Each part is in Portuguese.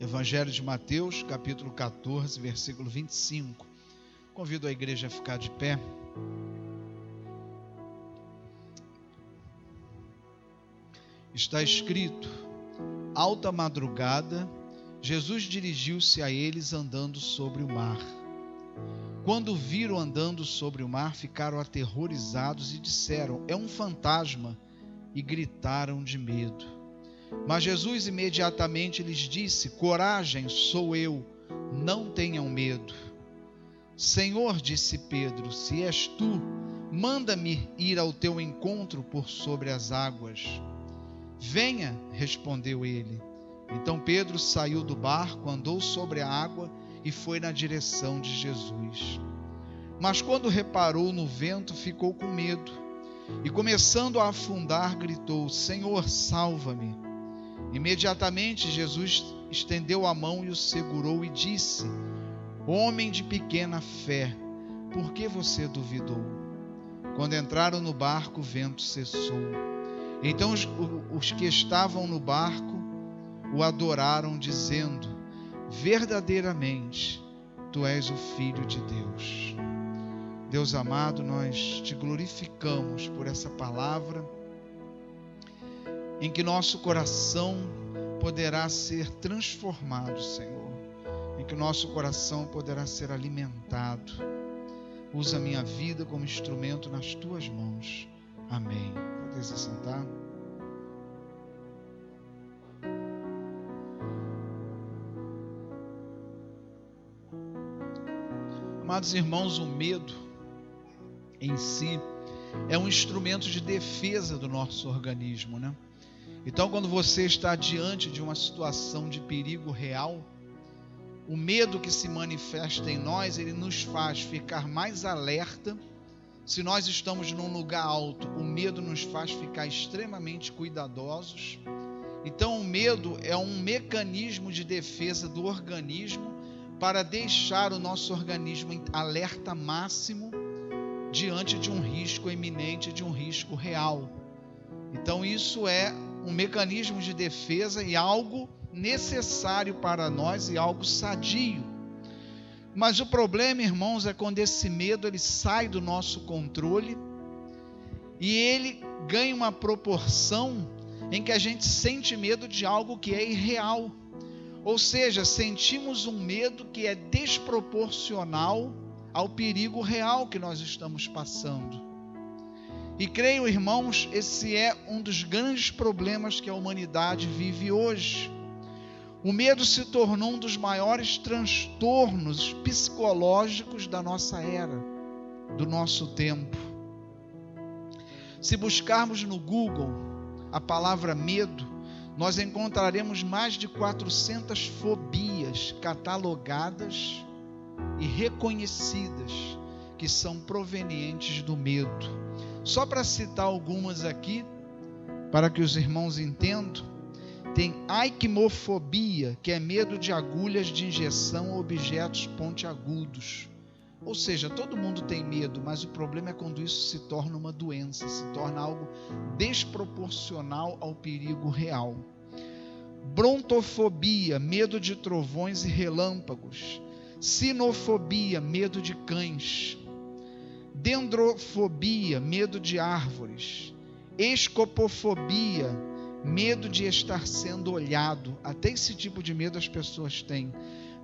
Evangelho de Mateus, capítulo 14, versículo 25. Convido a igreja a ficar de pé. Está escrito: alta madrugada, Jesus dirigiu-se a eles andando sobre o mar. Quando o viram andando sobre o mar, ficaram aterrorizados e disseram: é um fantasma, e gritaram de medo. Mas Jesus imediatamente lhes disse: coragem, sou eu, não tenham medo. Senhor, disse Pedro, se és tu, manda-me ir ao teu encontro por sobre as águas. Venha, respondeu ele. Então Pedro saiu do barco, andou sobre a água e foi na direção de Jesus. Mas quando reparou no vento, ficou com medo e, começando a afundar, gritou: Senhor, salva-me. Imediatamente Jesus estendeu a mão e o segurou e disse: homem de pequena fé, por que você duvidou? Quando entraram no barco, o vento cessou. Então os que estavam no barco o adoraram, dizendo: verdadeiramente, tu és o Filho de Deus. Deus amado, nós te glorificamos por essa palavra, em que nosso coração poderá ser transformado, Senhor, em que nosso coração poderá ser alimentado. Usa a minha vida como instrumento nas tuas mãos. Amém. Pode se sentar. Amados irmãos, o medo em si é um instrumento de defesa do nosso organismo, né? Então, quando você está diante de uma situação de perigo real, o medo que se manifesta em nós, ele nos faz ficar mais alerta. Se nós estamos num lugar alto, o medo nos faz ficar extremamente cuidadosos. Então, o medo é um mecanismo de defesa do organismo para deixar o nosso organismo em alerta máximo diante de um risco iminente, de um risco real. Então, isso é um mecanismo de defesa e algo necessário para nós e algo sadio. Mas o problema, irmãos, é quando esse medo ele sai do nosso controle e ele ganha uma proporção em que a gente sente medo de algo que é irreal. Ou seja, sentimos um medo que é desproporcional ao perigo real que nós estamos passando. E creio, irmãos, esse é um dos grandes problemas que a humanidade vive hoje. O medo se tornou um dos maiores transtornos psicológicos da nossa era, do nosso tempo. Se buscarmos no Google a palavra medo, nós encontraremos mais de 400 fobias catalogadas e reconhecidas que são provenientes do medo. Só para citar algumas aqui, para que os irmãos entendam, tem aikmofobia, que é medo de agulhas de injeção ou objetos pontiagudos. Ou seja, todo mundo tem medo, mas o problema é quando isso se torna uma doença, se torna algo desproporcional ao perigo real. Brontofobia, medo de trovões e relâmpagos. Sinofobia, medo de cães. Dendrofobia, medo de árvores. Escopofobia, medo de estar sendo olhado. Até esse tipo de medo as pessoas têm.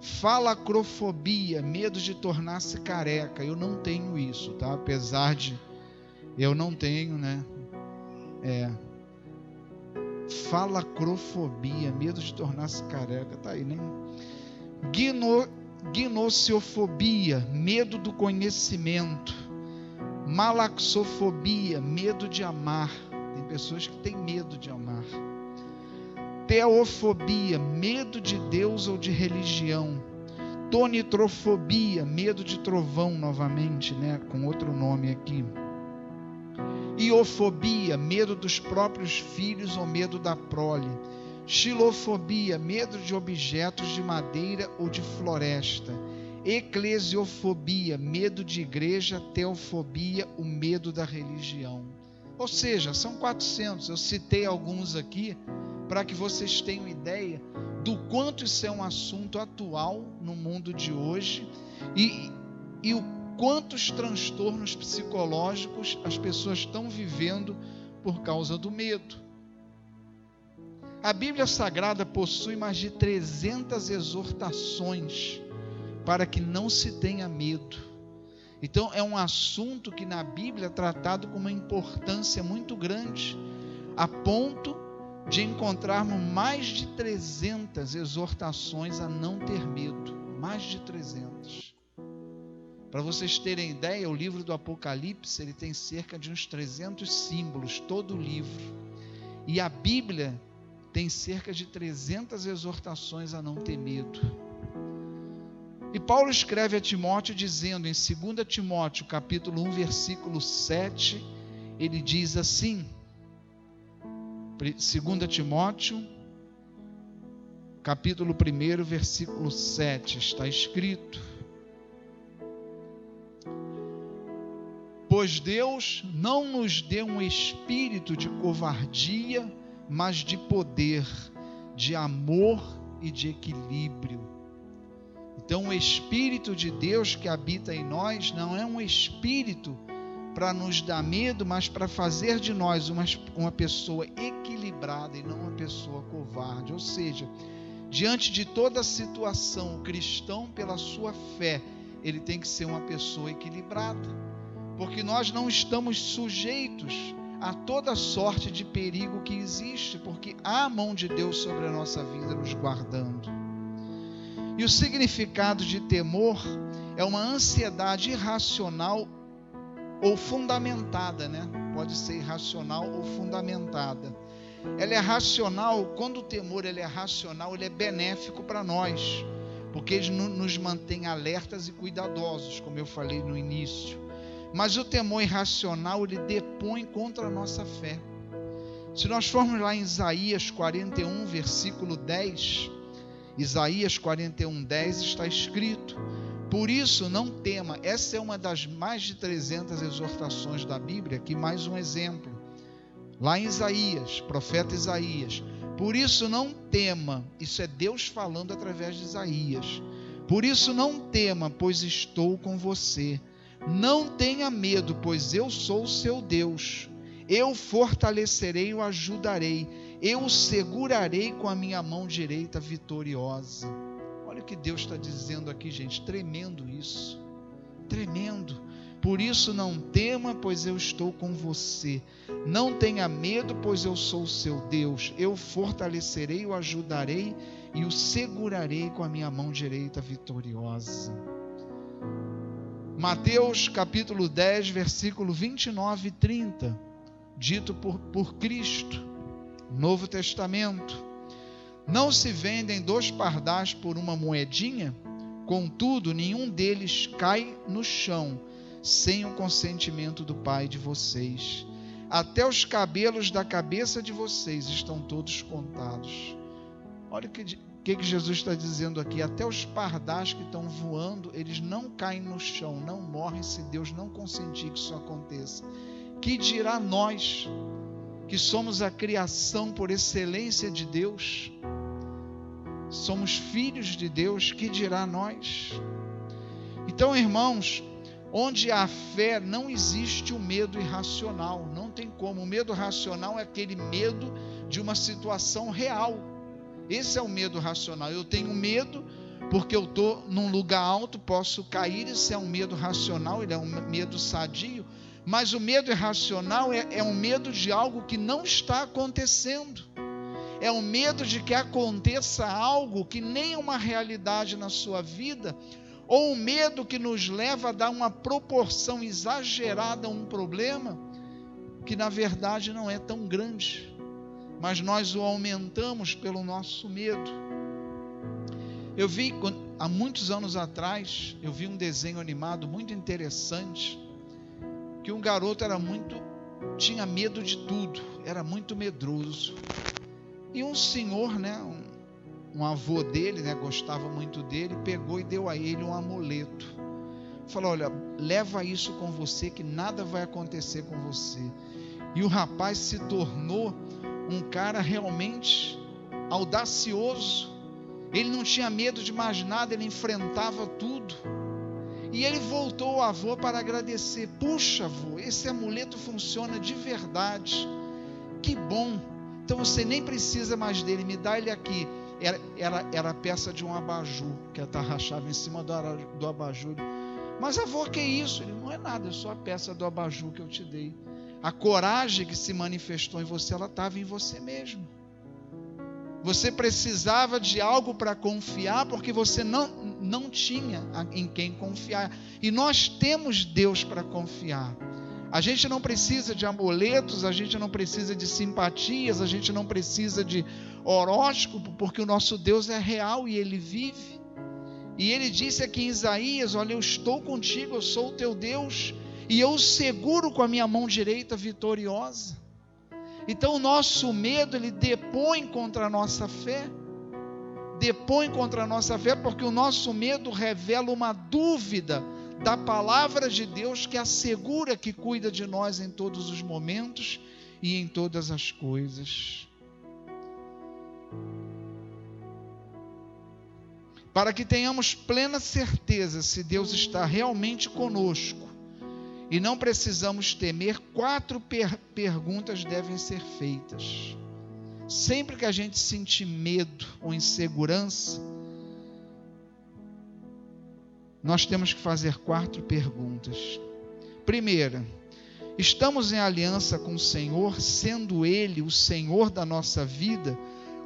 Falacrofobia, medo de tornar-se careca. Eu não tenho isso, tá? Apesar de eu não tenho, né? Falacrofobia, medo de tornar-se careca. Tá aí, né? Gnosiofobia, medo do conhecimento. Malaxofobia, medo de amar. Tem pessoas que têm medo de amar. Teofobia, medo de Deus ou de religião. Tonitrofobia, medo de trovão, novamente, né? Com outro nome aqui. Iofobia, medo dos próprios filhos ou medo da prole. Xilofobia, medo de objetos de madeira ou de floresta. Eclesiofobia, medo de igreja. Teofobia, o medo da religião. Ou seja, são 400. Eu citei alguns aqui para que vocês tenham ideia do quanto isso é um assunto atual no mundo de hoje e o quantos transtornos psicológicos as pessoas estão vivendo por causa do medo. A Bíblia Sagrada possui mais de 300 exortações para que não se tenha medo. Então é um assunto que na Bíblia é tratado com uma importância muito grande, a ponto de encontrarmos mais de 300 exortações a não ter medo. Mais de 300. Para vocês terem ideia, o livro do Apocalipse, ele tem cerca de uns 300 símbolos, todo o livro. E a Bíblia tem cerca de 300 exortações a não ter medo. E Paulo escreve a Timóteo dizendo em 2 Timóteo, capítulo 1, versículo 7, ele diz assim, 2 Timóteo, capítulo 1, versículo 7, está escrito: pois Deus não nos deu um espírito de covardia, mas de poder, de amor e de equilíbrio. Então o Espírito de Deus que habita em nós não é um espírito para nos dar medo, mas para fazer de nós uma pessoa equilibrada e não uma pessoa covarde. Ou seja, diante de toda situação, o cristão, pela sua fé, ele tem que ser uma pessoa equilibrada, porque nós não estamos sujeitos a toda sorte de perigo que existe, porque há a mão de Deus sobre a nossa vida nos guardando. E o significado de temor é uma ansiedade irracional ou fundamentada, né? Pode ser irracional ou fundamentada. Ela é racional, quando o temor ele é racional, ele é benéfico para nós, porque ele nos mantém alertas e cuidadosos, como eu falei no início. Mas o temor irracional, ele depõe contra a nossa fé. Se nós formos lá em Isaías 41, versículo 10, Isaías 41, 10 está escrito: por isso não tema. Essa é uma das mais de 300 exortações da Bíblia. Aqui mais um exemplo. Lá em Isaías, profeta Isaías: por isso não tema. Isso é Deus falando através de Isaías. Por isso não tema, pois estou com você. Não tenha medo, pois eu sou o seu Deus. Eu fortalecerei e o ajudarei. Eu o segurarei com a minha mão direita vitoriosa. Olha o que Deus está dizendo aqui, gente. Tremendo isso. Tremendo. Por isso não tema, pois eu estou com você. Não tenha medo, pois eu sou o seu Deus. Eu fortalecerei, o ajudarei e o segurarei com a minha mão direita vitoriosa. Mateus capítulo 10, versículo 29 e 30, dito por Cristo, Novo Testamento: não se vendem 2 pardais por uma moedinha? Contudo, nenhum deles cai no chão, sem o consentimento do Pai de vocês. Até os cabelos da cabeça de vocês estão todos contados. Olha o que Jesus está dizendo aqui. Até os pardais que estão voando, eles não caem no chão, não morrem se Deus não consentir que isso aconteça. Que dirá nós, que somos a criação por excelência de Deus, somos filhos de Deus, que dirá nós? Então, irmãos, onde há fé não existe o medo irracional, não tem como. O medo racional é aquele medo de uma situação real. Esse é o medo racional. Eu tenho medo porque eu estou num lugar alto, posso cair. Isso é um medo racional, ele é um medo sadio. Mas o medo irracional é um medo de algo que não está acontecendo. É o medo de que aconteça algo que nem é uma realidade na sua vida, ou um medo que nos leva a dar uma proporção exagerada a um problema que na verdade não é tão grande, mas nós o aumentamos pelo nosso medo. Eu vi, há muitos anos atrás, eu vi um desenho animado muito interessante, que um garoto tinha medo de tudo, era muito medroso. E um senhor, um avô dele, gostava muito dele, pegou e deu a ele um amuleto. Falou: olha, leva isso com você que nada vai acontecer com você. E o rapaz se tornou um cara realmente audacioso, Ele não tinha medo de mais nada, ele enfrentava tudo. E ele voltou ao avô para agradecer. Puxa, avô, esse amuleto funciona de verdade. Que bom. Então você nem precisa mais dele, me dá ele aqui. Era a peça de um abajur, que atarrachava em cima do abajur. Mas avô, que é isso? Ele, não é nada, é só a peça do abajur que eu te dei. A coragem que se manifestou em você, ela estava em você mesmo. Você precisava de algo para confiar, porque você não tinha em quem confiar. E nós temos Deus para confiar. A gente não precisa de amuletos, a gente não precisa de simpatias, a gente não precisa de horóscopo, porque o nosso Deus é real e Ele vive. E Ele disse aqui em Isaías, olha, eu estou contigo, eu sou o teu Deus, e eu o seguro com a minha mão direita vitoriosa. Então o nosso medo, ele depõe contra a nossa fé. Depõe contra a nossa fé, porque o nosso medo revela uma dúvida da palavra de Deus que assegura que cuida de nós em todos os momentos e em todas as coisas. Para que tenhamos plena certeza se Deus está realmente conosco e não precisamos temer, 4 perguntas devem ser feitas. Sempre que a gente sentir medo ou insegurança, nós temos que fazer 4 perguntas. Primeira, estamos em aliança com o Senhor, sendo Ele o Senhor da nossa vida,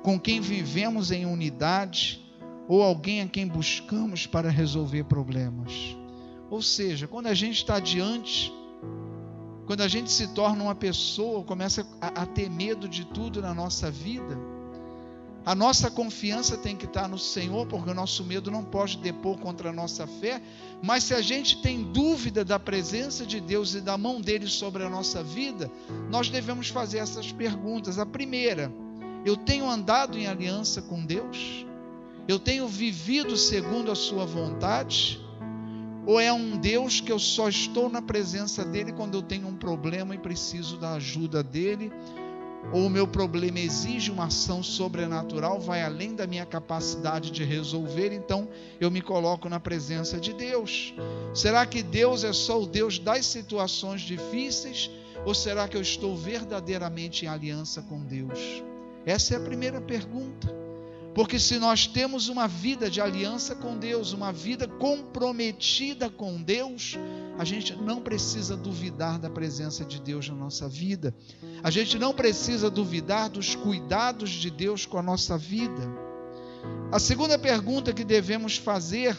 com quem vivemos em unidade, ou alguém a quem buscamos para resolver problemas? Ou seja, quando a gente está diante, quando a gente se torna uma pessoa, começa a ter medo de tudo na nossa vida, a nossa confiança tem que estar no Senhor, porque o nosso medo não pode depor contra a nossa fé. Mas se a gente tem dúvida da presença de Deus e da mão dele sobre a nossa vida, nós devemos fazer essas perguntas. A primeira, eu tenho andado em aliança com Deus? Eu tenho vivido segundo a sua vontade? Ou é um Deus que eu só estou na presença dele quando eu tenho um problema e preciso da ajuda dele? Ou o meu problema exige uma ação sobrenatural, vai além da minha capacidade de resolver, então eu me coloco na presença de Deus? Será que Deus é só o Deus das situações difíceis? Ou será que eu estou verdadeiramente em aliança com Deus? Essa é a primeira pergunta. Porque se nós temos uma vida de aliança com Deus, uma vida comprometida com Deus, a gente não precisa duvidar da presença de Deus na nossa vida. A gente não precisa duvidar dos cuidados de Deus com a nossa vida. A segunda pergunta que devemos fazer: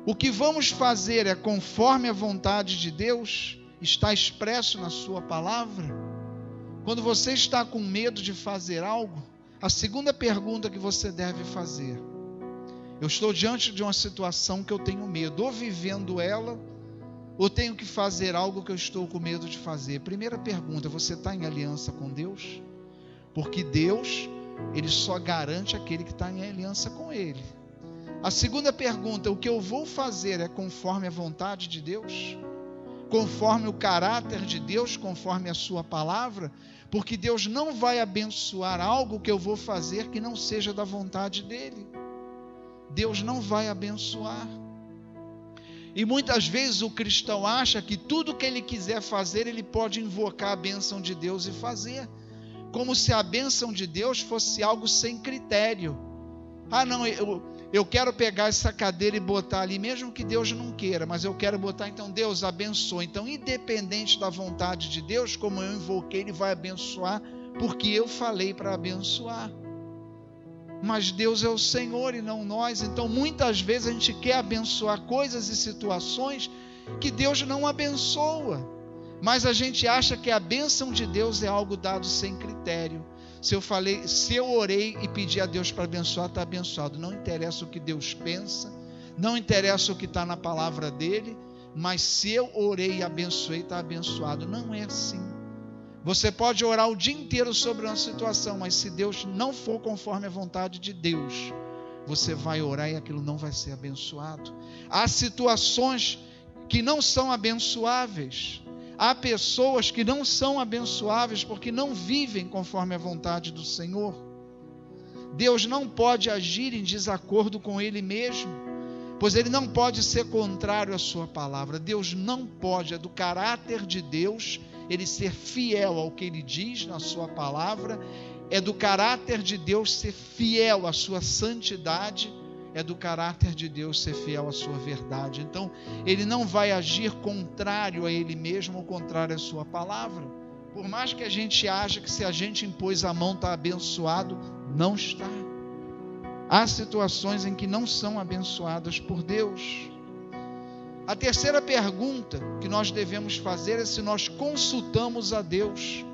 o que vamos fazer é conforme a vontade de Deus? Está expresso na sua palavra? Quando você está com medo de fazer algo, a segunda pergunta que você deve fazer: eu estou diante de uma situação que eu tenho medo, ou vivendo ela, ou tenho que fazer algo que eu estou com medo de fazer. Primeira pergunta: você está em aliança com Deus? Porque Deus, Ele só garante aquele que está em aliança com Ele. A segunda pergunta: o que eu vou fazer é conforme a vontade de Deus? Conforme o caráter de Deus, conforme a sua palavra? Porque Deus não vai abençoar algo que eu vou fazer que não seja da vontade dEle. Deus não vai abençoar. E muitas vezes o cristão acha que tudo que ele quiser fazer, ele pode invocar a bênção de Deus e fazer. Como se a bênção de Deus fosse algo sem critério. Ah, não, eu quero pegar essa cadeira e botar ali, mesmo que Deus não queira, mas eu quero botar, então Deus abençoa. Então, independente da vontade de Deus, como eu invoquei, Ele vai abençoar, porque eu falei para abençoar. Mas Deus é o Senhor e não nós. Então, muitas vezes a gente quer abençoar coisas e situações que Deus não abençoa, mas a gente acha que a bênção de Deus é algo dado sem critério. Se eu orei e pedi a Deus para abençoar, está abençoado. Não interessa o que Deus pensa, não interessa o que está na palavra dele, mas se eu orei e abençoei, está abençoado. Não é assim. Você pode orar o dia inteiro sobre uma situação, mas se Deus não for conforme a vontade de Deus, você vai orar e aquilo não vai ser abençoado. Há situações que não são abençoáveis. Há pessoas que não são abençoáveis porque não vivem conforme a vontade do Senhor. Deus não pode agir em desacordo com Ele mesmo, pois Ele não pode ser contrário à sua palavra. Deus não pode, é do caráter de Deus, Ele ser fiel ao que Ele diz na sua palavra, é do caráter de Deus ser fiel à sua santidade, é do caráter de Deus ser fiel à sua verdade. Então, Ele não vai agir contrário a Ele mesmo ou contrário à sua palavra. Por mais que a gente ache que se a gente impôs a mão está abençoado, não está. Há situações em que não são abençoadas por Deus. A terceira pergunta que nós devemos fazer é se nós consultamos a Deus.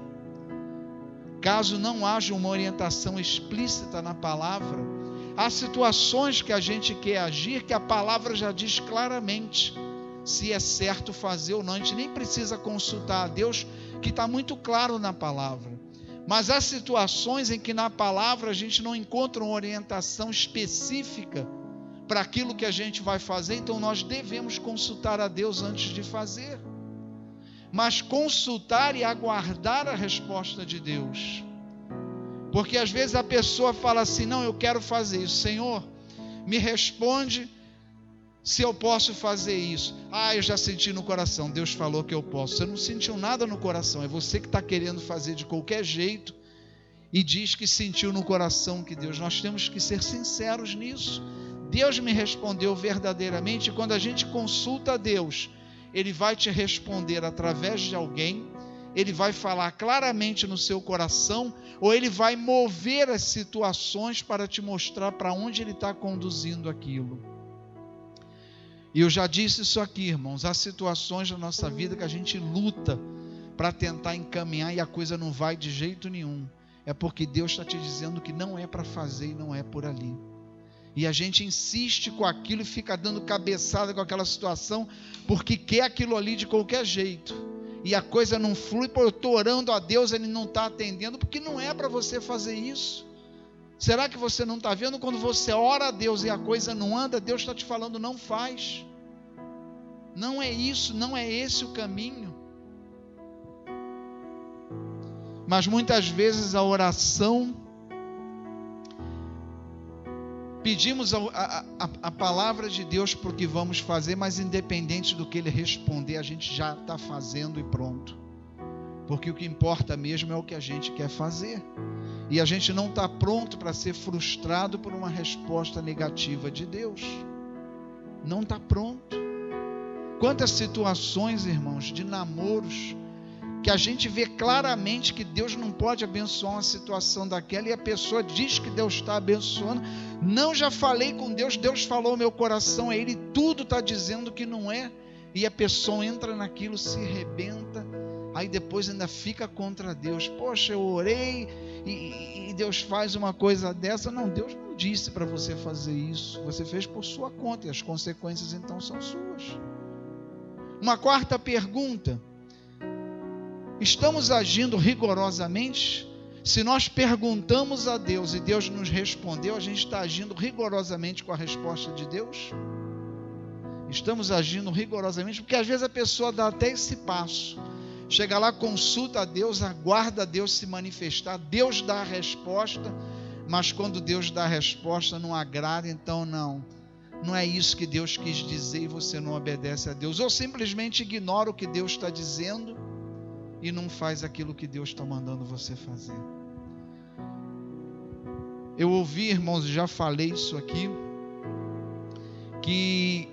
Caso não haja uma orientação explícita na palavra, há situações que a gente quer agir que a palavra já diz claramente se é certo fazer ou não. A gente nem precisa consultar a Deus, que está muito claro na palavra. Mas há situações em que na palavra a gente não encontra uma orientação específica para aquilo que a gente vai fazer, então nós devemos consultar a Deus antes de fazer. Mas consultar e aguardar a resposta de Deus. Porque às vezes a pessoa fala assim, não, eu quero fazer isso. Senhor, me responde se eu posso fazer isso. Eu já senti no coração, Deus falou que eu posso. Você não sentiu nada no coração, é você que está querendo fazer de qualquer jeito e diz que sentiu no coração que Deus. Nós temos que ser sinceros nisso. Deus me respondeu verdadeiramente, e quando a gente consulta a Deus, Ele vai te responder através de alguém, Ele vai falar claramente no seu coração, ou Ele vai mover as situações para te mostrar para onde Ele está conduzindo aquilo. E eu já disse isso aqui, irmãos, há situações na nossa vida que a gente luta para tentar encaminhar e a coisa não vai de jeito nenhum. É porque Deus está te dizendo que não é para fazer e não é por ali. E a gente insiste com aquilo e fica dando cabeçada com aquela situação, porque quer aquilo ali de qualquer jeito. E a coisa não flui, eu estou orando a Deus, Ele não está atendendo, porque não é para você fazer isso. Será que você não está vendo? Quando você ora a Deus e a coisa não anda, Deus está te falando, não faz. Não é isso, não é esse o caminho. Mas muitas vezes a oração, pedimos a palavra de Deus para o que vamos fazer, mas independente do que Ele responder, a gente já está fazendo e pronto. Porque o que importa mesmo é o que a gente quer fazer. E a gente não está pronto para ser frustrado por uma resposta negativa de Deus. Não está pronto. Quantas situações, irmãos, de namoros, que a gente vê claramente que Deus não pode abençoar uma situação daquela, e a pessoa diz que Deus está abençoando. Não, já falei com Deus, Deus falou ao meu coração, é Ele, tudo está dizendo que não é. E a pessoa entra naquilo, se arrebenta, aí depois ainda fica contra Deus. Poxa, eu orei e Deus faz uma coisa dessa. Não, Deus não disse para você fazer isso. Você fez por sua conta e as consequências então são suas. Uma quarta pergunta: estamos agindo rigorosamente? Se nós perguntamos a Deus e Deus nos respondeu, a gente está agindo rigorosamente com a resposta de Deus? Estamos agindo rigorosamente? Porque às vezes a pessoa dá até esse passo. Chega lá, consulta a Deus, aguarda a Deus se manifestar, Deus dá a resposta, mas quando Deus dá a resposta não agrada, então não é isso que Deus quis dizer e você não obedece a Deus, ou simplesmente ignora o que Deus está dizendo e não faz aquilo que Deus está mandando você fazer. Eu ouvi, irmãos, já falei isso aqui, que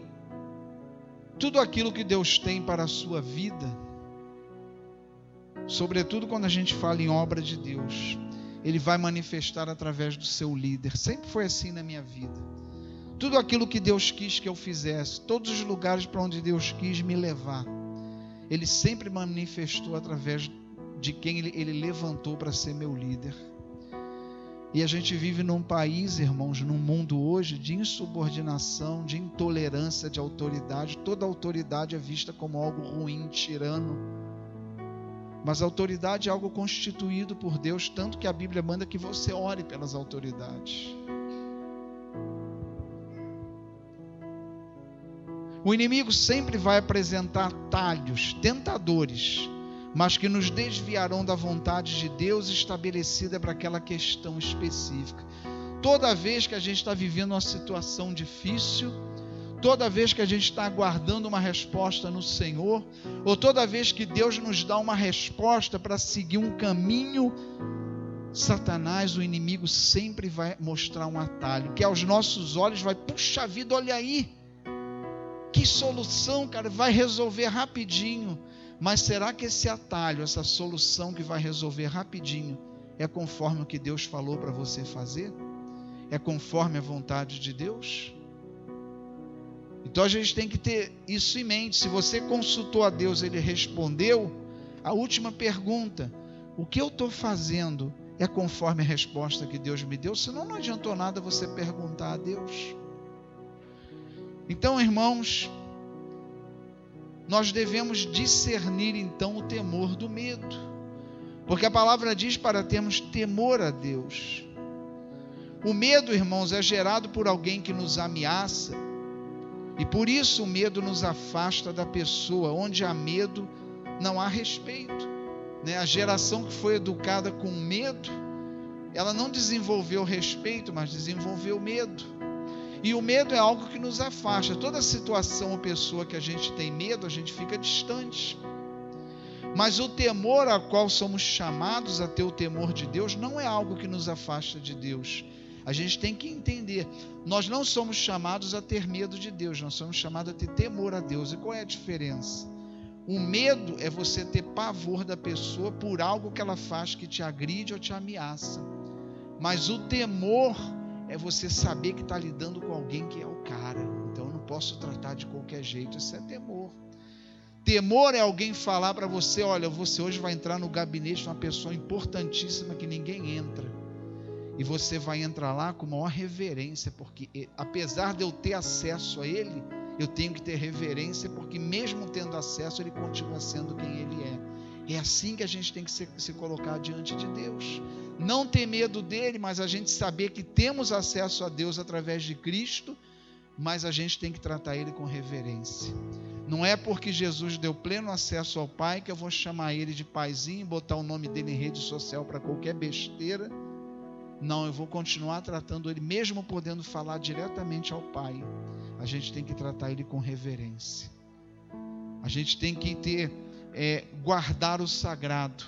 tudo aquilo que Deus tem para a sua vida, sobretudo quando a gente fala em obra de Deus, Ele vai manifestar através do seu líder. Sempre foi assim na minha vida. Tudo aquilo que Deus quis que eu fizesse, todos os lugares para onde Deus quis me levar, Ele sempre manifestou através de quem Ele levantou para ser meu líder. E a gente vive num país, irmãos, num mundo hoje de insubordinação, de intolerância de autoridade. Toda autoridade é vista como algo ruim, tirano. Mas a autoridade é algo constituído por Deus, tanto que a Bíblia manda que você ore pelas autoridades. O inimigo sempre vai apresentar atalhos, tentadores, mas que nos desviarão da vontade de Deus estabelecida para aquela questão específica. Toda vez que a gente está vivendo uma situação difícil, toda vez que a gente está aguardando uma resposta no Senhor, ou toda vez que Deus nos dá uma resposta para seguir um caminho, Satanás, o inimigo, sempre vai mostrar um atalho, que aos nossos olhos vai, puxa vida, olha aí, que solução, cara, vai resolver rapidinho. Mas será que esse atalho, essa solução que vai resolver rapidinho, é conforme o que Deus falou para você fazer? É conforme a vontade de Deus? Então a gente tem que ter isso em mente. Se você consultou a Deus, Ele respondeu, a última pergunta: o que eu estou fazendo é conforme a resposta que Deus me deu? Senão não adiantou nada você perguntar a Deus. Então, irmãos, nós devemos discernir então o temor do medo, porque a palavra diz para termos temor a Deus. O medo, irmãos, é gerado por alguém que nos ameaça, e por isso o medo nos afasta da pessoa. Onde há medo, não há respeito, né? A geração que foi educada com medo, ela não desenvolveu respeito, mas desenvolveu medo. E o medo é algo que nos afasta. Toda situação ou pessoa que a gente tem medo, a gente fica distante. Mas o temor a qual somos chamados a ter, o temor de Deus, não é algo que nos afasta de Deus. A gente tem que entender, nós não somos chamados a ter medo de Deus, nós somos chamados a ter temor a Deus. E qual é a diferença? O medo é você ter pavor da pessoa por algo que ela faz que te agride ou te ameaça. Mas o temor é você saber que está lidando com alguém que é o cara. Então eu não posso tratar de qualquer jeito. Isso é temor. Temor é alguém falar para você: olha, você hoje vai entrar no gabinete de uma pessoa importantíssima que ninguém entra. E você vai entrar lá com maior reverência, porque apesar de eu ter acesso a ele, eu tenho que ter reverência, porque mesmo tendo acesso, ele continua sendo quem ele é. É assim que a gente tem que se colocar diante de Deus. Não ter medo dele, mas a gente saber que temos acesso a Deus através de Cristo, mas a gente tem que tratar ele com reverência. Não é porque Jesus deu pleno acesso ao Pai que eu vou chamar ele de paizinho, botar o nome dele em rede social para qualquer besteira. Não, eu vou continuar tratando ele, mesmo podendo falar diretamente ao Pai. A gente tem que tratar ele com reverência. A gente tem que guardar o sagrado.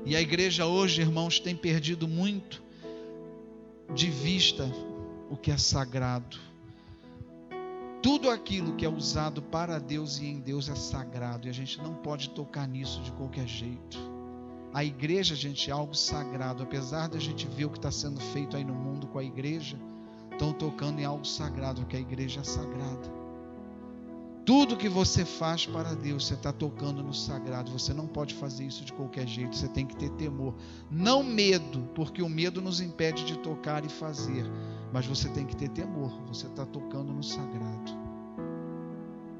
E a igreja hoje, irmãos, tem perdido muito de vista o que é sagrado. Tudo aquilo que é usado para Deus e em Deus é sagrado, e a gente não pode tocar nisso de qualquer jeito. A igreja, gente, é algo sagrado. Apesar de a gente ver o que está sendo feito aí no mundo com a igreja, estão tocando em algo sagrado, porque a igreja é sagrada. Tudo que você faz para Deus, você está tocando no sagrado. Você não pode fazer isso de qualquer jeito. Você tem que ter temor. Não medo, porque o medo nos impede de tocar e fazer. Mas você tem que ter temor. Você está tocando no sagrado.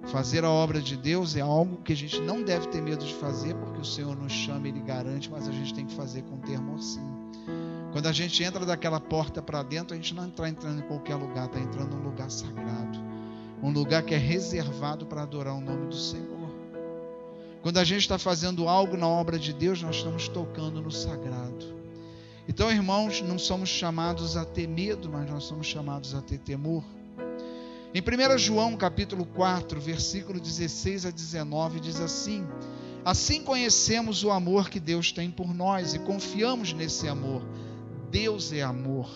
Fazer a obra de Deus é algo que a gente não deve ter medo de fazer, porque o Senhor nos chama, Ele garante, mas a gente tem que fazer com temor sim. Quando a gente entra daquela porta para dentro, a gente não está entrando em qualquer lugar, está entrando num lugar sagrado. Um lugar que é reservado para adorar o nome do Senhor. Quando a gente está fazendo algo na obra de Deus, nós estamos tocando no sagrado. Então, irmãos, não somos chamados a ter medo, mas nós somos chamados a ter temor. Em 1 João capítulo 4, versículo 16 a 19, diz assim: assim conhecemos o amor que Deus tem por nós e confiamos nesse amor. Deus é amor.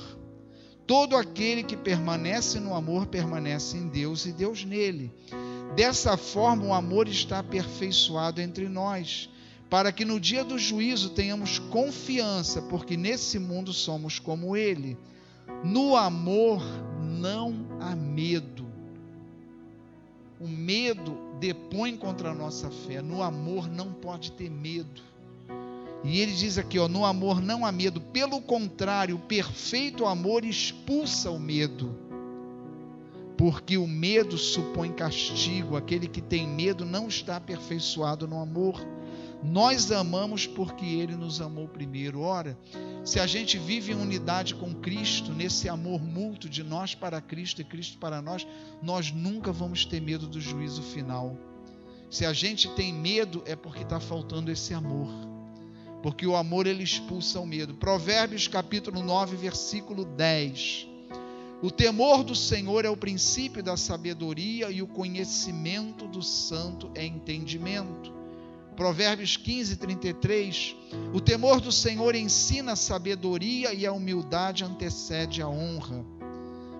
Todo aquele que permanece no amor permanece em Deus e Deus nele. Dessa forma o amor está aperfeiçoado entre nós, para que no dia do juízo tenhamos confiança, porque nesse mundo somos como ele. No amor não há medo. O medo depõe contra a nossa fé. No amor não pode ter medo. E ele diz aqui, no amor não há medo. Pelo contrário, o perfeito amor expulsa o medo. Porque o medo supõe castigo. Aquele que tem medo não está aperfeiçoado no amor. Nós amamos porque Ele nos amou primeiro. Ora, se a gente vive em unidade com Cristo, nesse amor mútuo de nós para Cristo e Cristo para nós, nós nunca vamos ter medo do juízo final. Se a gente tem medo, é porque está faltando esse amor. porque o amor ele expulsa o medo. Provérbios capítulo 9, versículo 10. O temor do Senhor é o princípio da sabedoria e o conhecimento do santo é entendimento. Provérbios 15, 33. O temor do Senhor ensina a sabedoria e a humildade antecede a honra.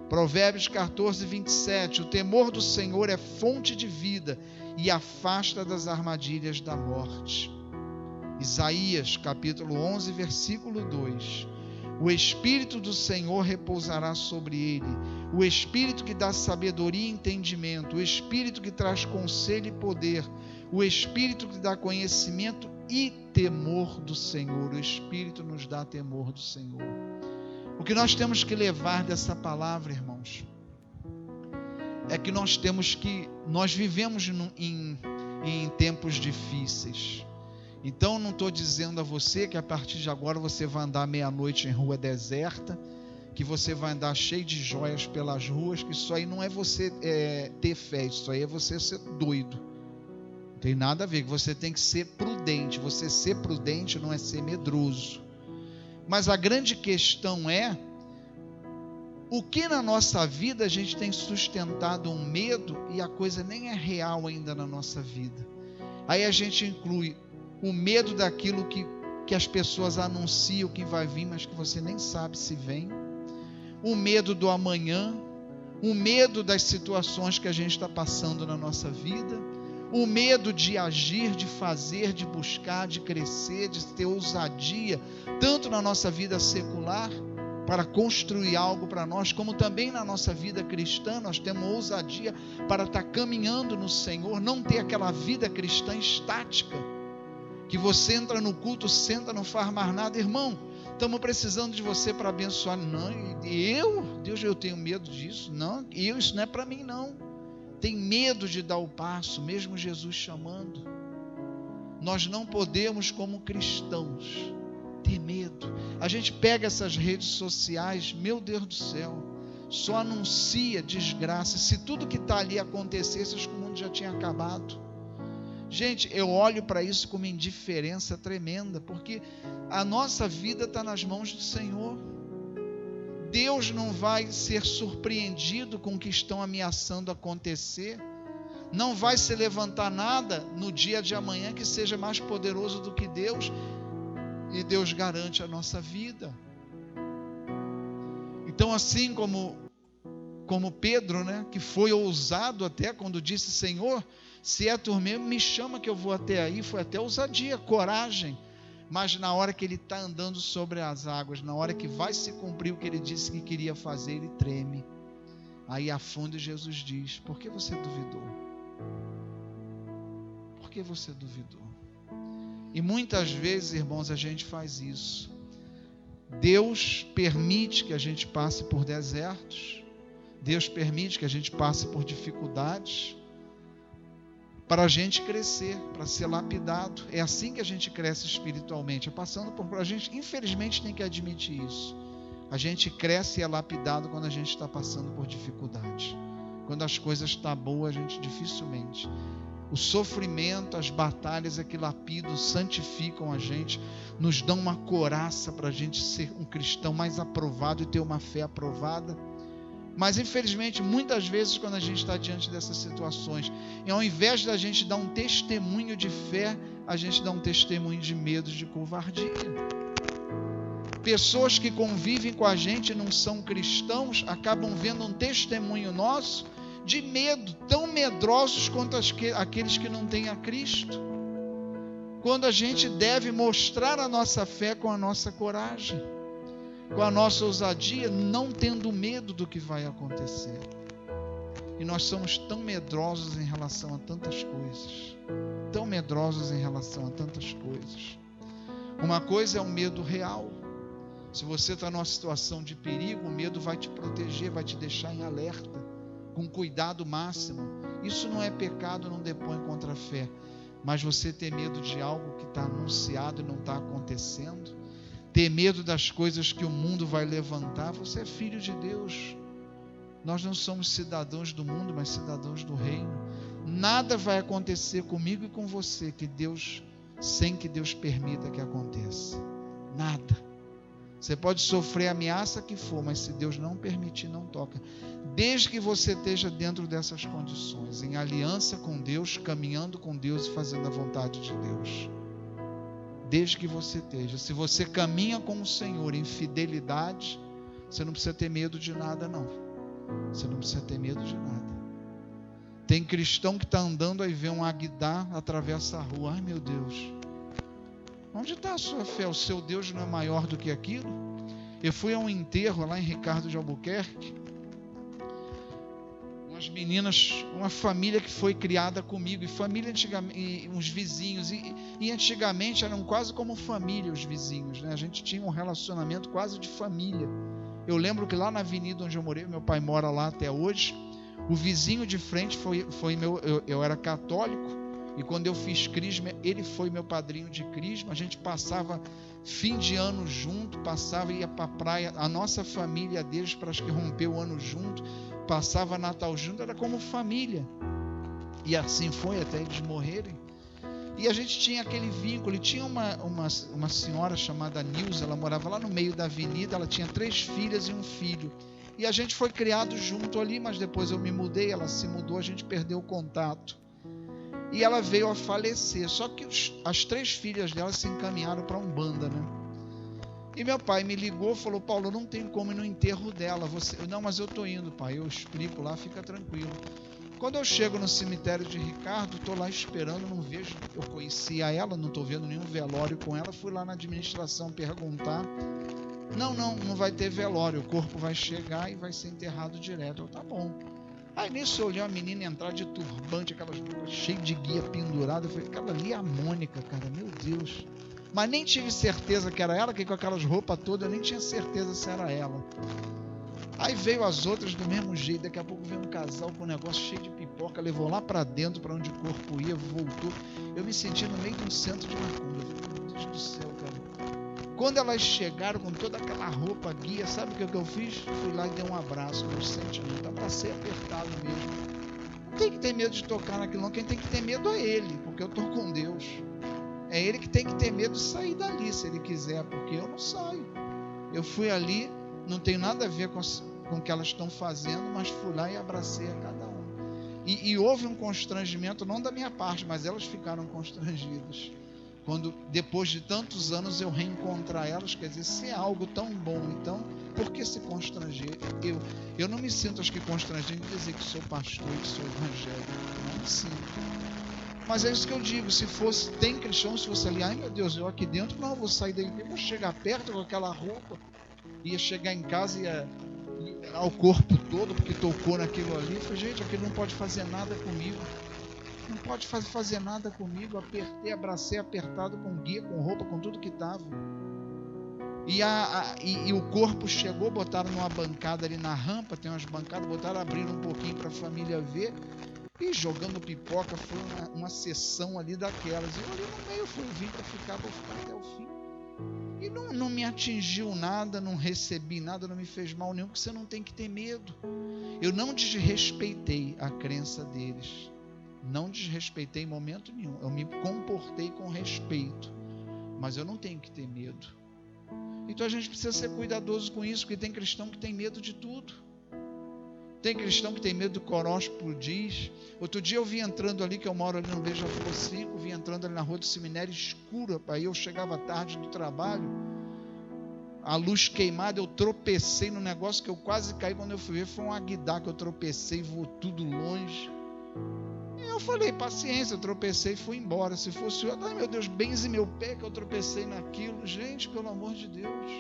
Provérbios 14, 27. O temor do Senhor é fonte de vida e afasta das armadilhas da morte. Isaías capítulo 11, versículo 2. O Espírito do Senhor repousará sobre ele, o Espírito que dá sabedoria e entendimento, o Espírito que traz conselho e poder, o Espírito que dá conhecimento e temor do Senhor. O Espírito nos dá temor do Senhor. O que nós temos que levar dessa palavra, irmãos, é que nós vivemos em tempos difíceis. Então não estou dizendo a você que a partir de agora você vai andar meia-noite em rua deserta, que você vai andar cheio de joias pelas ruas, que isso aí não é você ter fé, isso aí é você ser doido. Não tem nada a ver, que você tem que ser prudente. Você ser prudente não é ser medroso. Mas a grande questão é, o que na nossa vida a gente tem sustentado um medo e a coisa nem é real ainda na nossa vida. Aí a gente inclui o medo daquilo que as pessoas anunciam que vai vir, mas que você nem sabe se vem. O medo do amanhã. O medo das situações que a gente está passando na nossa vida. O medo de agir, de fazer, de buscar, de crescer, de ter ousadia, tanto na nossa vida secular, para construir algo para nós, como também na nossa vida cristã. Nós temos ousadia para estar caminhando no Senhor, não ter aquela vida cristã estática, que você entra no culto, senta, não faz mais nada. Irmão, estamos precisando de você para abençoar. Não, Deus, eu tenho medo disso. Não, isso não é para mim não. Tem medo de dar o passo, mesmo Jesus chamando. Nós não podemos, como cristãos, ter medo. A gente pega essas redes sociais, meu Deus do céu, só anuncia desgraça. Se tudo que está ali acontecesse, acho que o mundo já tinha acabado. Gente, eu olho para isso com uma indiferença tremenda, porque a nossa vida está nas mãos do Senhor. Deus não vai ser surpreendido com o que estão ameaçando acontecer. Não vai se levantar nada no dia de amanhã que seja mais poderoso do que Deus. E Deus garante a nossa vida. Então, assim como Pedro, né, que foi ousado até quando disse: Senhor, se é tu mesmo, me chama que eu vou até aí. Foi até ousadia, coragem. Mas na hora que ele está andando sobre as águas, na hora que vai se cumprir o que ele disse que queria fazer, ele treme. Aí afunda e Jesus diz: por que você duvidou? Por que você duvidou? E muitas vezes, irmãos, a gente faz isso. Deus permite que a gente passe por desertos. Deus permite que a gente passe por dificuldades, para a gente crescer, para ser lapidado. É assim que a gente cresce espiritualmente, a gente infelizmente tem que admitir isso. A gente cresce e é lapidado quando a gente está passando por dificuldade. Quando as coisas estão boas, a gente dificilmente. O sofrimento, as batalhas é que lapidam, santificam a gente, nos dão uma coraça para a gente ser um cristão mais aprovado e ter uma fé aprovada. Mas infelizmente, muitas vezes quando a gente está diante dessas situações, e ao invés da gente dar um testemunho de fé, a gente dá um testemunho de medo, de covardia. Pessoas que convivem com a gente e não são cristãos, acabam vendo um testemunho nosso de medo, tão medrosos quanto aqueles que não têm a Cristo. Quando a gente deve mostrar a nossa fé com a nossa coragem, com a nossa ousadia, não tendo medo do que vai acontecer. E nós somos tão medrosos em relação a tantas coisas. Tão medrosos em relação a tantas coisas. Uma coisa é o medo real. Se você está numa situação de perigo, o medo vai te proteger, vai te deixar em alerta, com cuidado máximo. Isso não é pecado, não depõe contra a fé. Mas você ter medo de algo que está anunciado e não está acontecendo, ter medo das coisas que o mundo vai levantar, você é filho de Deus. Nós não somos cidadãos do mundo, mas cidadãos do reino. Nada vai acontecer comigo e com você que Deus sem que Deus permita que aconteça. Nada. Você pode sofrer a ameaça que for, mas se Deus não permitir, não toca. Desde que você esteja dentro dessas condições, em aliança com Deus, caminhando com Deus e fazendo a vontade de Deus. Desde que você esteja. Se você caminha com o Senhor em fidelidade, você não precisa ter medo de nada, não. Você não precisa ter medo de nada. Tem cristão que está andando, aí vê um Agdá, atravessa a rua. Ai, meu Deus. Onde está a sua fé? O seu Deus não é maior do que aquilo? Eu fui a um enterro lá em Ricardo de Albuquerque. Umas meninas, uma família que foi criada comigo. E família antigamente, e uns vizinhos. E antigamente eram quase como família os vizinhos, né? A gente tinha um relacionamento quase de família. Eu lembro que lá na avenida onde eu morei, meu pai mora lá até hoje. O vizinho de frente foi meu. Eu era católico. E quando eu fiz crisma, ele foi meu padrinho de crisma. A gente passava fim de ano junto, ia para a praia. A nossa família deles, para as que rompeu o ano junto, passava Natal junto, era como família. E assim foi até eles morrerem. E a gente tinha aquele vínculo. E tinha uma senhora chamada Nilza, ela morava lá no meio da avenida, ela tinha 3 filhas e um filho. E a gente foi criado junto ali, mas depois eu me mudei, ela se mudou, a gente perdeu o contato. E ela veio a falecer. Só que as 3 filhas dela se encaminharam para a Umbanda, né? E meu pai me ligou e falou: Paulo, não tem como ir no enterro dela. Não, mas eu estou indo, pai. Eu explico lá, fica tranquilo. Quando eu chego no cemitério de Ricardo, estou lá esperando, não vejo. Eu conhecia ela, não estou vendo nenhum velório com ela. Fui lá na administração perguntar. Não vai ter velório. O corpo vai chegar e vai ser enterrado direto. Eu, tá bom. Aí nisso eu olhei uma menina entrar de turbante, aquelas roupas cheias de guia pendurada. Eu falei: aquela ali é a Mônica, cara, meu Deus. Mas nem tive certeza que era ela, que com aquelas roupas todas eu nem tinha certeza se era ela. Aí veio as outras do mesmo jeito. Daqui a pouco veio um casal com um negócio cheio de pipoca, levou lá pra dentro, pra onde o corpo ia, voltou. Eu me senti no meio de um centro de macumba. Meu Deus do céu, cara. Quando elas chegaram com toda aquela roupa guia, sabe o que eu fiz? Fui lá e dei um abraço, meu sentimento, abracei apertado mesmo. Não tem que ter medo de tocar naquilo, não. Quem tem que ter medo é ele, porque eu estou com Deus. É ele que tem que ter medo de sair dali, se ele quiser, porque eu não saio. Eu fui ali, não tem nada a ver com o que elas estão fazendo, mas fui lá e abracei a cada um. E houve um constrangimento, não da minha parte, mas elas ficaram constrangidas. Quando, depois de tantos anos, eu reencontrar elas, quer dizer, se é algo tão bom, então, por que se constranger? Eu não me sinto, acho que, constrangido de dizer que sou pastor e que sou evangélico. Não me sinto. Mas é isso que eu digo, se fosse, tem cristão, se fosse ali, ai meu Deus, eu aqui dentro, não, eu vou sair daí, eu vou chegar perto com aquela roupa, ia chegar em casa e ia liberar o corpo todo, porque tocou naquilo ali. Eu falei: gente, aquilo não pode fazer nada comigo. Não pode fazer nada comigo. Apertei, abracei apertado, com guia, com roupa, com tudo que estava. E o corpo chegou, botaram numa bancada ali na rampa, tem umas bancadas, botaram, abriram um pouquinho para a família ver, e jogando pipoca, foi uma sessão ali daquelas. Eu ali no meio, vim para ficar, vou ficar até o fim. E não me atingiu nada, não recebi nada, não me fez mal nenhum, porque você não tem que ter medo. Eu não desrespeitei a crença deles. Não desrespeitei em momento nenhum. Eu me comportei com respeito. Mas eu não tenho que ter medo. Então a gente precisa ser cuidadoso com isso, porque tem cristão que tem medo de tudo. Tem cristão que tem medo do horóscopo diz. Outro dia eu vim entrando ali, que eu moro ali no Beija-Flor 5, vim entrando ali na rua do Seminário, escura. Aí eu chegava tarde do trabalho, a luz queimada, eu tropecei no negócio que eu quase caí. Quando eu fui ver, foi um Agdá que eu tropecei, voou tudo longe. Eu falei: paciência, eu tropecei e fui embora. Se fosse outro, ai meu Deus, benze meu pé que eu tropecei naquilo. Gente, pelo amor de Deus,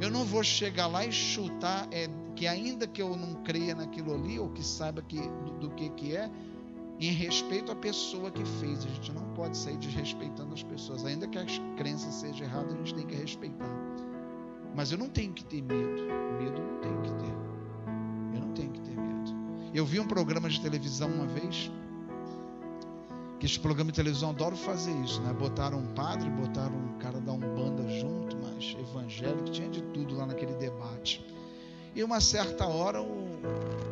eu não vou chegar lá e chutar, que ainda que eu não creia naquilo ali, ou que saiba do que é, em respeito à pessoa que fez. A gente não pode sair desrespeitando as pessoas, ainda que a crença seja errada, a gente tem que respeitar. Mas eu não tenho que ter medo. Medo não tenho que ter. Eu não tenho que ter medo. Eu vi um programa de televisão uma vez, que esse programa de televisão adora fazer isso, né? Botaram um padre, botaram um cara da Umbanda junto, mas evangélico, tinha de tudo lá naquele debate. E uma certa hora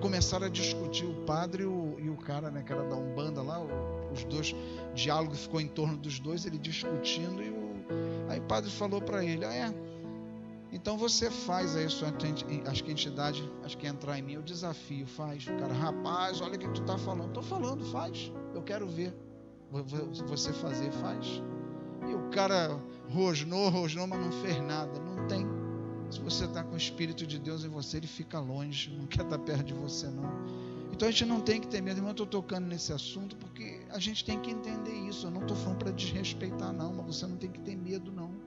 começaram a discutir o padre e o cara, né, que era da Umbanda lá, os dois, o diálogo ficou em torno dos dois, ele discutindo, aí o padre falou para ele, então você faz aí acho que a entidade, acho que entrar em mim, eu desafio, faz. O cara, rapaz, olha o que tu tá falando. Tô falando, faz. Eu quero ver você fazer, faz. E o cara rosnou, mas não fez nada. Não tem. Se você está com o Espírito de Deus em você, ele fica longe, não quer estar perto de você, não. Então a gente não tem que ter medo. Irmão, eu estou tocando nesse assunto porque a gente tem que entender isso. Eu não estou falando para desrespeitar, não, mas você não tem que ter medo, não.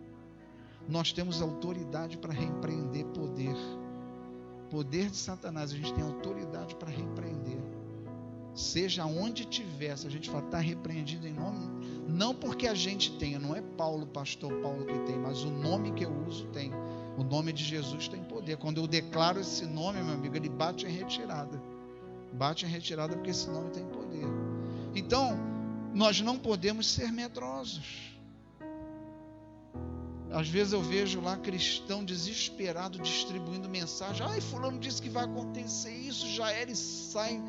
Nós temos autoridade para repreender poder de Satanás. A gente tem autoridade para repreender, seja onde tiver. Se a gente fala, está repreendido em nome, não porque a gente tenha, não é Paulo, pastor Paulo que tem, mas o nome que eu uso tem. O nome de Jesus tem poder. Quando eu declaro esse nome, meu amigo, ele bate em retirada, porque esse nome tem poder. Então nós não podemos ser medrosos. Às vezes eu vejo lá cristão desesperado distribuindo mensagem, fulano disse que vai acontecer isso, já era, e sai.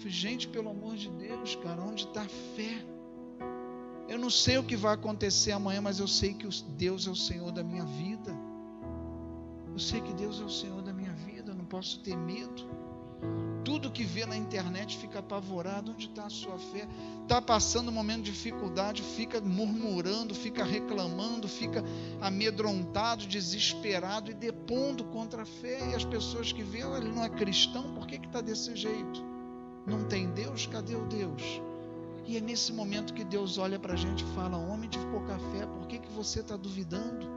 Gente, pelo amor de Deus, cara, onde está a fé? Eu não sei o que vai acontecer amanhã, mas eu sei que Deus é o Senhor da minha vida. Eu sei que Deus é o Senhor da minha vida, eu não posso ter medo. Tudo que vê na internet fica apavorado. Onde está a sua fé? Está passando um momento de dificuldade, fica murmurando, fica reclamando, fica amedrontado, desesperado e depondo contra a fé. E as pessoas que veem, ele não é cristão, por que está desse jeito? Não tem Deus? Cadê o Deus? E é nesse momento que Deus olha para a gente e fala, homem de pouca fé, por que você está duvidando?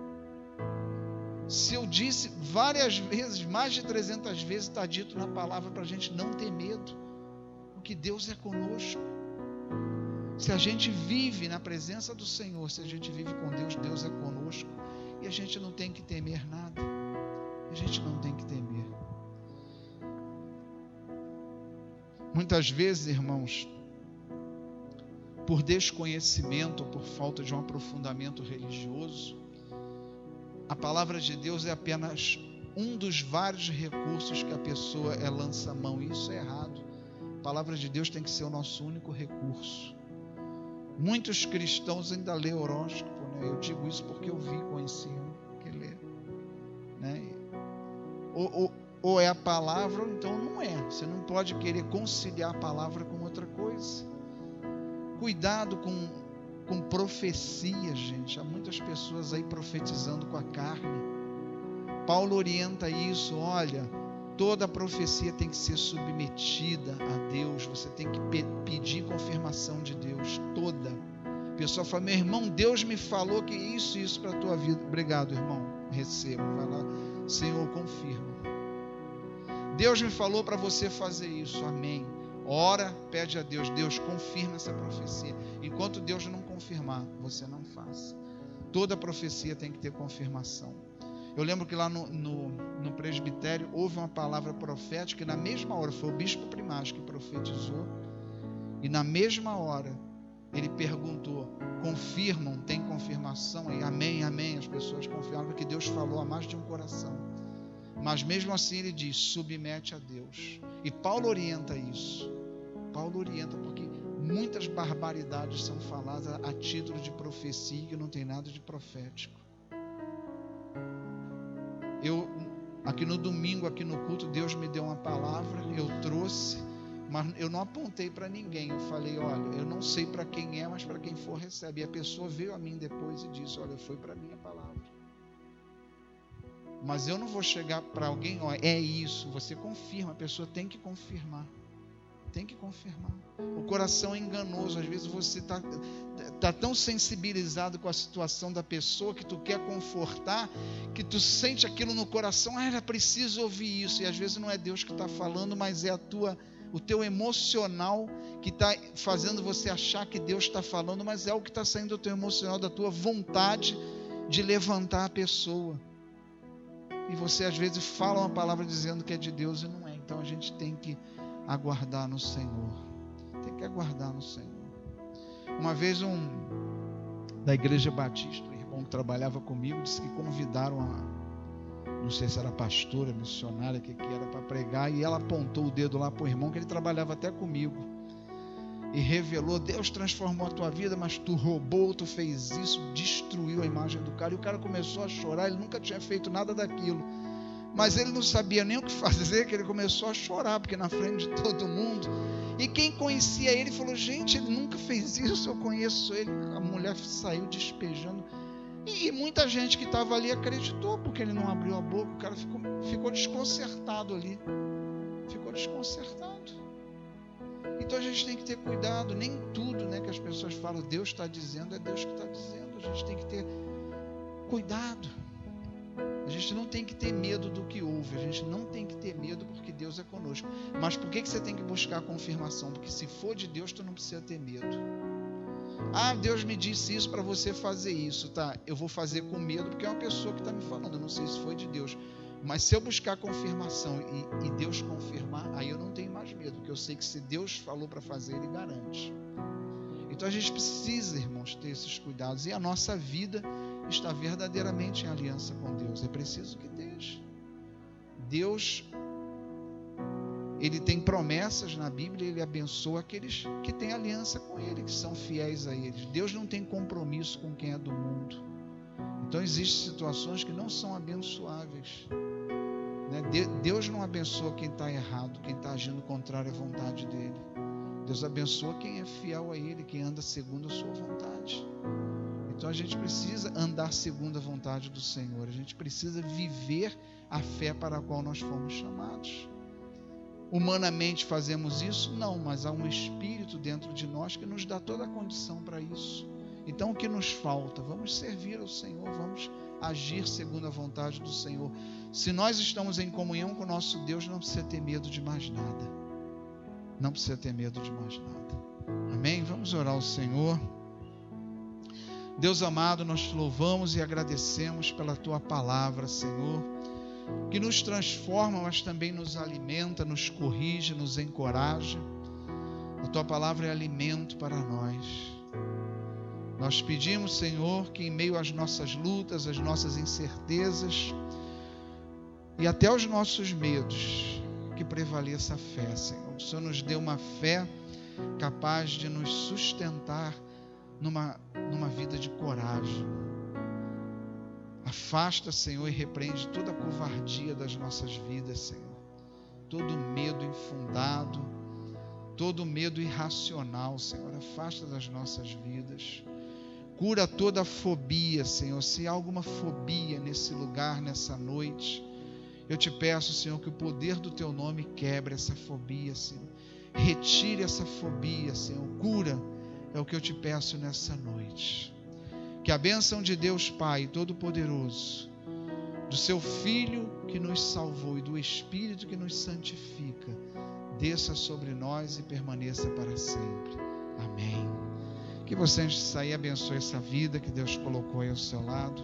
Se eu disse várias vezes, mais de 300 vezes está dito na palavra para a gente não ter medo, porque Deus é conosco. Se a gente vive na presença do Senhor, se a gente vive com Deus, Deus é conosco, e a gente não tem que temer nada. A gente não tem que temer. Muitas vezes, irmãos, por desconhecimento ou por falta de um aprofundamento religioso, a palavra de Deus é apenas um dos vários recursos que a pessoa lança a mão. E isso é errado. A palavra de Deus tem que ser o nosso único recurso. Muitos cristãos ainda lêem horóscopo, né? Eu digo isso porque eu conheci um que lê, né? Ou é a palavra, ou então não é. Você não pode querer conciliar a palavra com outra coisa. Cuidado com profecia, gente. Há muitas pessoas aí profetizando com a carne. Paulo orienta isso, olha, toda profecia tem que ser submetida a Deus, você tem que pedir confirmação de Deus, toda. A pessoa fala, meu irmão, Deus me falou que isso para a tua vida. Obrigado, irmão, recebo, vai lá, Senhor, confirma. Deus me falou para você fazer isso, amém. Ora, pede a Deus, Deus confirma essa profecia. Enquanto Deus não confirmar, você não faça. Toda profecia tem que ter confirmação. Eu lembro que lá no presbitério houve uma palavra profética e na mesma hora foi o bispo Primaz que profetizou, e na mesma hora ele perguntou, confirmam, tem confirmação aí? Amém, amém. As pessoas confirmaram que Deus falou a mais de um coração. Mas mesmo assim ele diz, submete a Deus. E Paulo orienta isso. Paulo orienta porque muitas barbaridades são faladas a título de profecia que não tem nada de profético. Aqui no domingo, aqui no culto, Deus me deu uma palavra, eu trouxe, mas eu não apontei para ninguém. Eu falei, olha, eu não sei para quem é, mas para quem for recebe. E a pessoa veio a mim depois e disse, olha, foi para mim a palavra. Mas eu não vou chegar para alguém, ó, é isso, você confirma, a pessoa tem que confirmar. Tem que confirmar. O coração é enganoso. Às vezes você está tão sensibilizado com a situação da pessoa que tu quer confortar, que tu sente aquilo no coração, ela precisa ouvir isso. E às vezes não é Deus que está falando, mas é o teu emocional que está fazendo você achar que Deus está falando, mas é o que está saindo do teu emocional, da tua vontade de levantar a pessoa. E você às vezes fala uma palavra dizendo que é de Deus e não é. Então a gente tem que aguardar no Senhor. Tem que aguardar no Senhor. Uma vez da igreja batista, um irmão que trabalhava comigo, disse que convidaram não sei se era pastora, missionária, que era para pregar, e ela apontou o dedo lá para o irmão, que ele trabalhava até comigo. e revelou, Deus transformou a tua vida, mas tu roubou, tu fez isso, destruiu a imagem do cara, e o cara começou a chorar, ele nunca tinha feito nada daquilo, mas ele não sabia nem o que fazer, que ele começou a chorar, porque na frente de todo mundo, e quem conhecia ele falou, gente, ele nunca fez isso, eu conheço ele. A mulher saiu despejando, e muita gente que estava ali acreditou, porque ele não abriu a boca, o cara ficou desconcertado ali, ficou desconcertado. Então a gente tem que ter cuidado, nem tudo, né, que as pessoas falam, Deus está dizendo, é Deus que está dizendo, a gente tem que ter cuidado, a gente não tem que ter medo do que ouve, a gente não tem que ter medo porque Deus é conosco. Mas por que você tem que buscar a confirmação? Porque se for de Deus, tu não precisa ter medo. Ah, Deus me disse isso para você fazer isso, tá? Eu vou fazer com medo porque é uma pessoa que está me falando, eu não sei se foi de Deus. Mas se eu buscar confirmação e Deus confirmar, aí eu não tenho mais medo, porque eu sei que se Deus falou para fazer, Ele garante. Então a gente precisa, irmãos, ter esses cuidados. E a nossa vida está verdadeiramente em aliança com Deus. É preciso que esteja. Deus, Ele tem promessas na Bíblia, Ele abençoa aqueles que têm aliança com Ele, que são fiéis a Ele. Deus não tem compromisso com quem é do mundo. Então existem situações que não são abençoáveis. Deus não abençoa quem está errado, quem está agindo contrário à vontade dEle. Deus abençoa quem é fiel a Ele, quem anda segundo a sua vontade. Então a gente precisa andar segundo a vontade do Senhor. A gente precisa viver a fé para a qual nós fomos chamados. Humanamente fazemos isso? Não, mas há um Espírito dentro de nós que nos dá toda a condição para isso. Então o que nos falta? Vamos servir ao Senhor, vamos agir segundo a vontade do Senhor. Se nós estamos em comunhão com o nosso Deus, não precisa ter medo de mais nada. Não precisa ter medo de mais nada. Amém? Vamos orar ao Senhor. Deus amado, nós te louvamos e agradecemos pela tua palavra, Senhor, que nos transforma, mas também nos alimenta, nos corrige, nos encoraja. A tua palavra é alimento para nós. Nós pedimos, Senhor, que em meio às nossas lutas, às nossas incertezas e até aos nossos medos, que prevaleça a fé, Senhor. O Senhor nos dê uma fé capaz de nos sustentar numa vida de coragem. Afasta, Senhor, e repreende toda a covardia das nossas vidas, Senhor. Todo medo infundado, todo medo irracional, Senhor, afasta das nossas vidas. Cura toda a fobia, Senhor. Se há alguma fobia nesse lugar, nessa noite, eu te peço, Senhor, que o poder do teu nome quebre essa fobia, Senhor. Retire essa fobia, Senhor. Cura, é o que eu te peço nessa noite. Que a bênção de Deus Pai Todo-Poderoso, do seu Filho que nos salvou e do Espírito que nos santifica, desça sobre nós e permaneça para sempre. Amém. Que você saia e abençoe essa vida que Deus colocou aí ao seu lado.